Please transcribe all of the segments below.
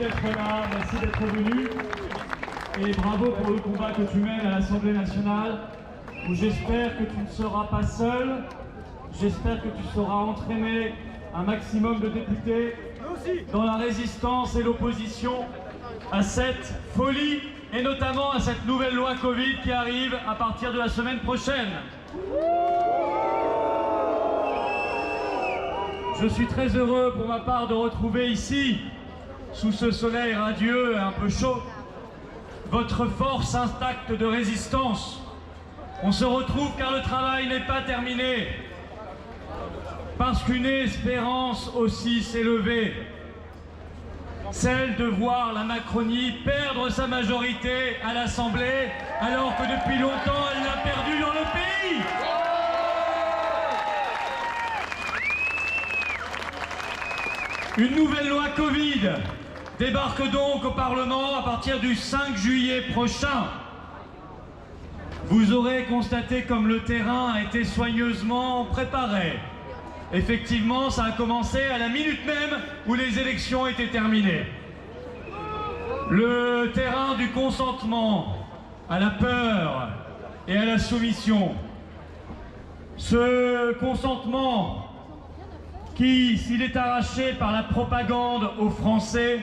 d'être là, merci d'être venu. Et bravo pour le combat que tu mènes à l'Assemblée nationale, où j'espère que tu ne seras pas seul. J'espère que tu sauras entraîner un maximum de députés dans la résistance et l'opposition à cette folie et notamment à cette nouvelle loi Covid qui arrive à partir de la semaine prochaine. Je suis très heureux pour ma part de retrouver ici, sous ce soleil radieux et un peu chaud, votre force intacte de résistance. On se retrouve car le travail n'est pas terminé, parce qu'une espérance aussi s'est levée, celle de voir la Macronie perdre sa majorité à l'Assemblée, alors que depuis longtemps elle l'a perdue dans le pays. Une nouvelle loi Covid débarque donc au Parlement à partir du 5 juillet prochain. Vous aurez constaté comme le terrain a été soigneusement préparé. Effectivement, ça a commencé à la minute même où les élections étaient terminées. Le terrain du consentement à la peur et à la soumission. Ce consentement qui, s'il est arraché par la propagande aux Français,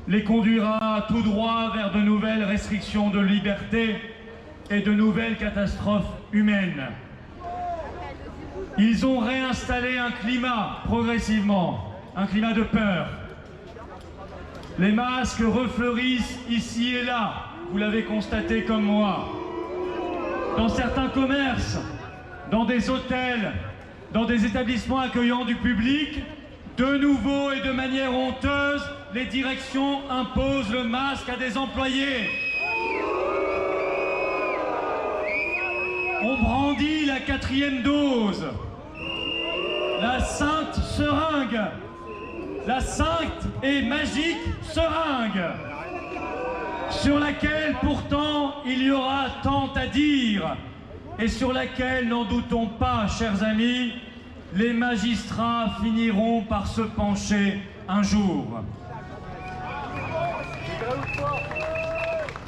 les conduira tout droit vers de nouvelles restrictions de liberté et de nouvelles catastrophes humaines. Ils ont réinstallé un climat, progressivement, un climat de peur. Les masques refleurissent ici et là, vous l'avez constaté comme moi. Dans certains commerces, dans des hôtels, dans des établissements accueillant du public, de nouveau et de manière honteuse, les directions imposent le masque à des employés. On brandit la 4e dose. La sainte seringue, la sainte et magique seringue, sur laquelle pourtant il y aura tant à dire, et sur laquelle, n'en doutons pas, chers amis, les magistrats finiront par se pencher un jour.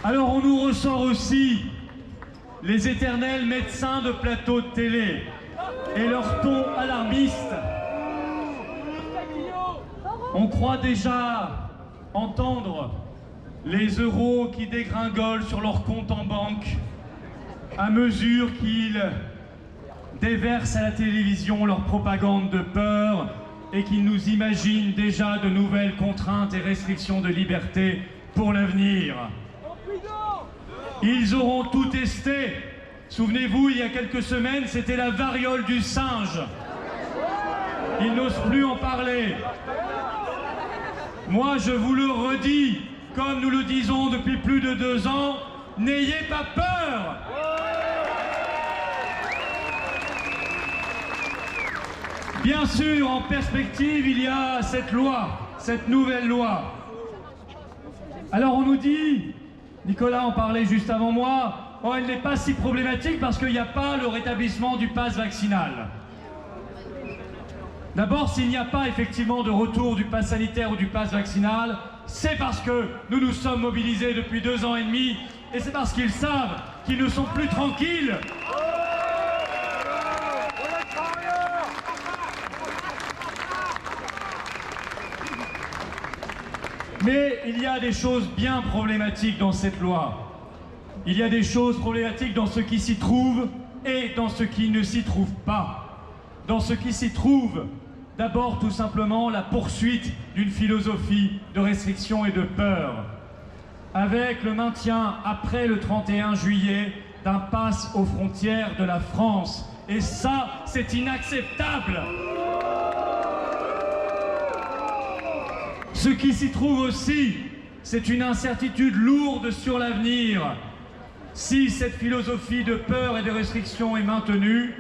Alors on nous ressort aussi les éternels médecins de plateau de télé, et leur ton alarmiste. On croit déjà entendre les euros qui dégringolent sur leur compte en banque à mesure qu'ils déversent à la télévision leur propagande de peur et qu'ils nous imaginent déjà de nouvelles contraintes et restrictions de liberté pour l'avenir. Ils auront tout testé. Souvenez-vous, il y a quelques semaines, c'était la variole du singe. Ils n'osent plus en parler. Moi, je vous le redis, comme nous le disons depuis plus de 2 ans, n'ayez pas peur. Bien sûr, en perspective, il y a cette loi, cette nouvelle loi. Alors on nous dit, Nicolas en parlait juste avant moi, oh, elle n'est pas si problématique parce qu'il n'y a pas le rétablissement du pass vaccinal. D'abord, s'il n'y a pas effectivement de retour du pass sanitaire ou du pass vaccinal, c'est parce que nous nous sommes mobilisés depuis 2 ans et demi et c'est parce qu'ils savent qu'ils ne sont plus tranquilles. Mais il y a des choses bien problématiques dans cette loi. Il y a des choses problématiques dans ce qui s'y trouve et dans ce qui ne s'y trouve pas. Dans ce qui s'y trouve, d'abord tout simplement la poursuite d'une philosophie de restriction et de peur, avec le maintien après le 31 juillet d'un pass aux frontières de la France. Et ça, c'est inacceptable. Ce qui s'y trouve aussi, c'est une incertitude lourde sur l'avenir. Si cette philosophie de peur et de restriction est maintenue,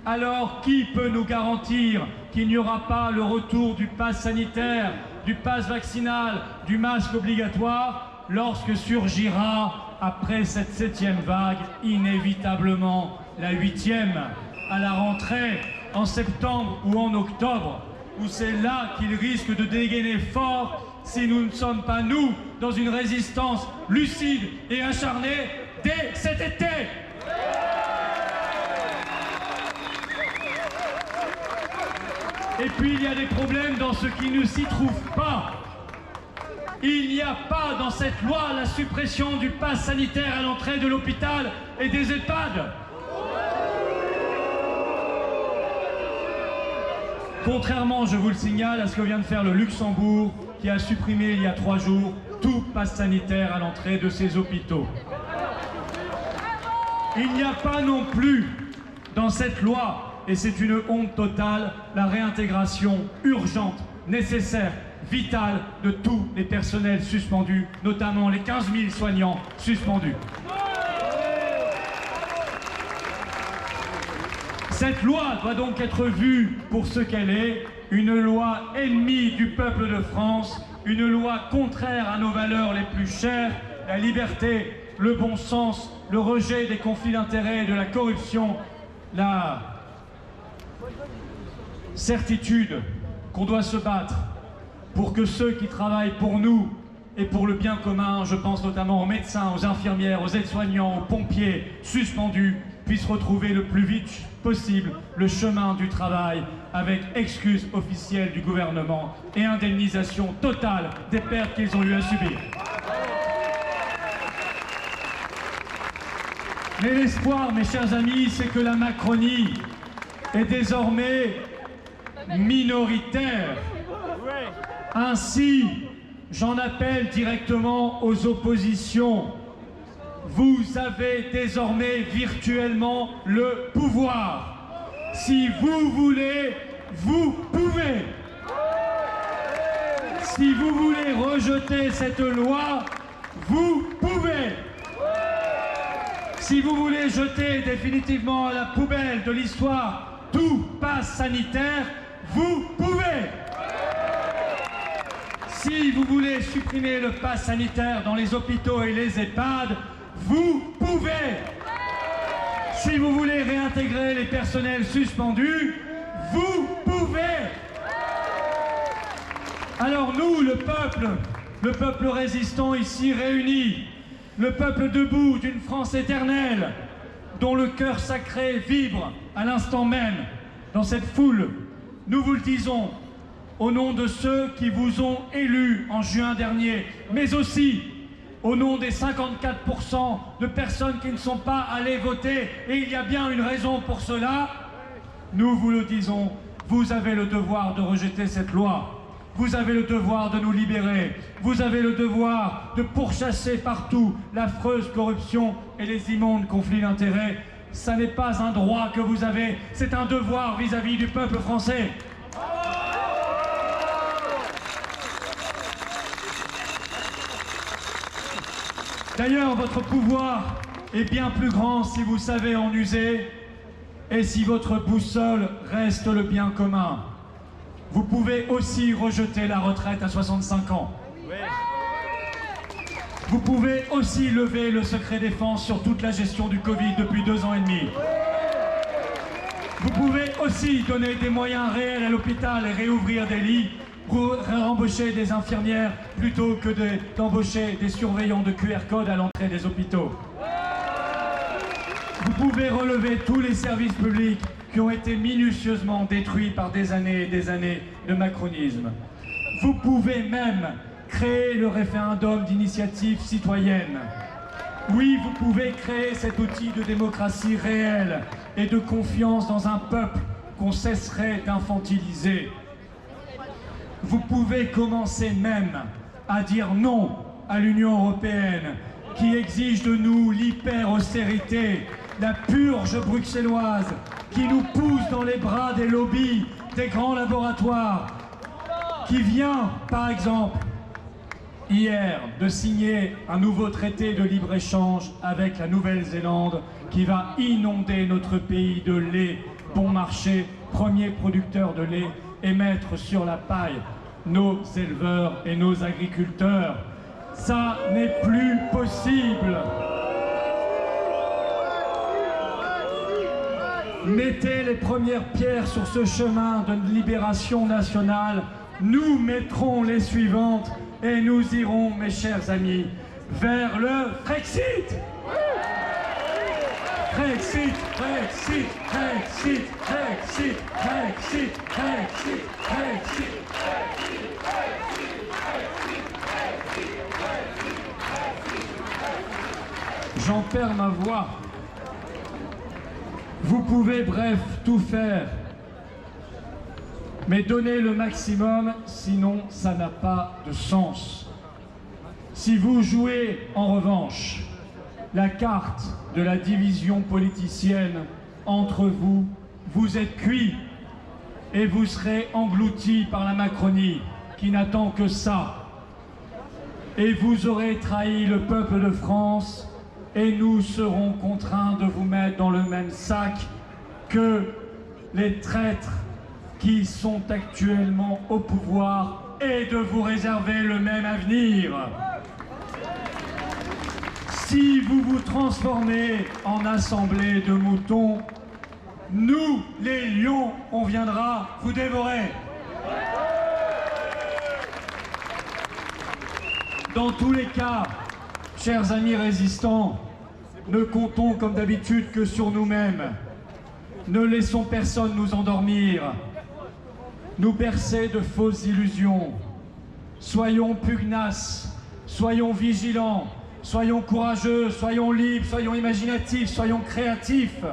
alors qui peut nous garantir qu'il n'y aura pas le retour du pass sanitaire, du pass vaccinal, du masque obligatoire, lorsque surgira, après cette 7e vague, inévitablement la 8e, à la rentrée, en septembre ou en octobre, où c'est là qu'il risque de dégainer fort si nous ne sommes pas, nous, dans une résistance lucide et acharnée dès cet été. Et puis il y a des problèmes dans ce qui ne s'y trouve pas. Il n'y a pas dans cette loi la suppression du pass sanitaire à l'entrée de l'hôpital et des EHPAD. Contrairement, je vous le signale, à ce que vient de faire le Luxembourg, qui a supprimé il y a 3 jours tout pass sanitaire à l'entrée de ses hôpitaux. Il n'y a pas non plus dans cette loi, et c'est une honte totale, la réintégration urgente, nécessaire, vitale de tous les personnels suspendus, notamment les 15 000 soignants suspendus. Cette loi doit donc être vue pour ce qu'elle est, une loi ennemie du peuple de France, une loi contraire à nos valeurs les plus chères, la liberté, le bon sens, le rejet des conflits d'intérêts et de la corruption, la certitude qu'on doit se battre pour que ceux qui travaillent pour nous et pour le bien commun, je pense notamment aux médecins, aux infirmières, aux aides-soignants, aux pompiers suspendus, puissent retrouver le plus vite possible le chemin du travail avec excuse officielle du gouvernement et indemnisation totale des pertes qu'ils ont eu à subir. Mais l'espoir, mes chers amis, c'est que la Macronie est désormais minoritaire. Ainsi, j'en appelle directement aux oppositions. Vous avez désormais virtuellement le pouvoir. Si vous voulez, vous pouvez. Si vous voulez rejeter cette loi, vous pouvez. Si vous voulez jeter définitivement à la poubelle de l'histoire tout pass sanitaire, vous pouvez. Si vous voulez supprimer le pass sanitaire dans les hôpitaux et les EHPAD, vous pouvez. Si vous voulez réintégrer les personnels suspendus, vous pouvez. Alors nous, le peuple résistant ici réuni, le peuple debout d'une France éternelle, dont le cœur sacré vibre à l'instant même dans cette foule, nous vous le disons, au nom de ceux qui vous ont élus en juin dernier, mais aussi au nom des 54% de personnes qui ne sont pas allées voter, et il y a bien une raison pour cela, nous vous le disons, vous avez le devoir de rejeter cette loi. Vous avez le devoir de nous libérer. Vous avez le devoir de pourchasser partout l'affreuse corruption et les immondes conflits d'intérêts. Ça n'est pas un droit que vous avez, c'est un devoir vis-à-vis du peuple français. D'ailleurs, votre pouvoir est bien plus grand si vous savez en user et si votre boussole reste le bien commun. Vous pouvez aussi rejeter la retraite à 65 ans. Vous pouvez aussi lever le secret défense sur toute la gestion du Covid depuis 2 ans et demi. Vous pouvez aussi donner des moyens réels à l'hôpital et réouvrir des lits pour embaucher des infirmières plutôt que d'embaucher des surveillants de QR code à l'entrée des hôpitaux. Vous pouvez relever tous les services publics qui ont été minutieusement détruits par des années et des années de macronisme. Vous pouvez même créer le référendum d'initiative citoyenne. Oui, vous pouvez créer cet outil de démocratie réelle et de confiance dans un peuple qu'on cesserait d'infantiliser. Vous pouvez commencer même à dire non à l'Union européenne qui exige de nous l'hyper-austérité, la purge bruxelloise qui nous pousse dans les bras des lobbies, des grands laboratoires, qui vient, par exemple, hier, de signer un nouveau traité de libre-échange avec la Nouvelle-Zélande qui va inonder notre pays de lait bon marché, premier producteur de lait, et mettre sur la paille nos éleveurs et nos agriculteurs. Ça n'est plus possible. Mettez les premières pierres sur ce chemin de libération nationale nous mettrons les suivantes et nous irons, mes chers amis, vers le Frexit. Frexit, Frexit, Frexit, Frexit, Frexit, Frexit, Frexit. J'en perds ma voix. Vous pouvez, bref, tout faire. Mais donnez le maximum, sinon ça n'a pas de sens. Si vous jouez, en revanche, la carte de la division politicienne entre vous, vous êtes cuits et vous serez engloutis par la Macronie qui n'attend que ça. Et vous aurez trahi le peuple de France et nous serons contraints de vous mettre dans le même sac que les traîtres qui sont actuellement au pouvoir et de vous réserver le même avenir. Si vous vous transformez en assemblée de moutons, nous, les lions, on viendra vous dévorer. Dans tous les cas, chers amis résistants, ne comptons comme d'habitude que sur nous-mêmes. Ne laissons personne nous endormir, nous bercer de fausses illusions. Soyons pugnaces, soyons vigilants, soyons courageux, soyons libres, soyons imaginatifs, soyons créatifs,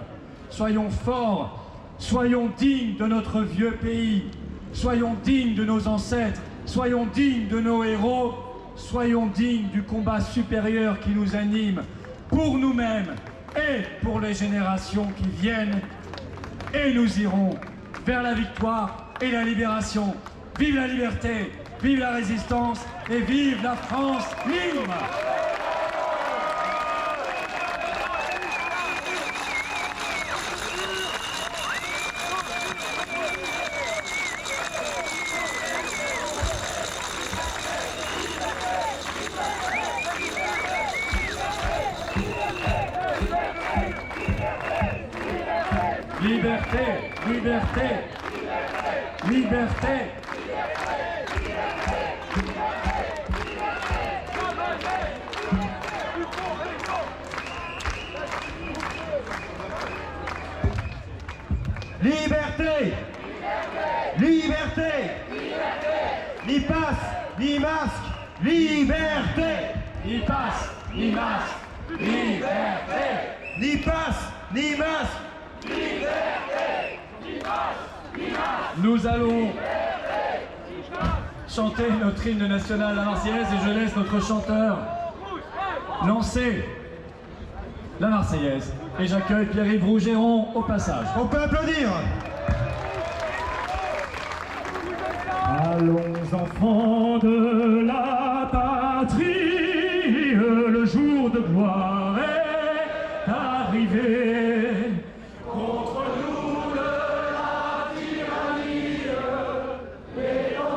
soyons forts, soyons dignes de notre vieux pays, soyons dignes de nos ancêtres, soyons dignes de nos héros, soyons dignes du combat supérieur qui nous anime pour nous-mêmes et pour les générations qui viennent. Et nous irons vers la victoire et la libération. Vive la liberté, vive la résistance et vive la France libre! Liberté, liberté, liberté. Liberté, liberté, ni passe, ni masque, liberté, Ni passe, ni masque, liberté. ni passe, ni masque. Nous allons chanter notre hymne national, la Marseillaise, et je laisse notre chanteur lancer la Marseillaise. Et j'accueille Pierre-Yves Rougeron au passage. On peut applaudir. Allons enfants de la patrie, le jour de gloire est arrivé. Contre nous de la tyrannie, et on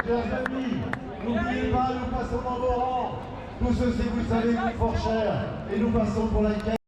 Chers amis, n'oubliez pas, nous passons dans vos rangs. Tout ceci, vous savez, coûte fort cher. Et nous passons pour la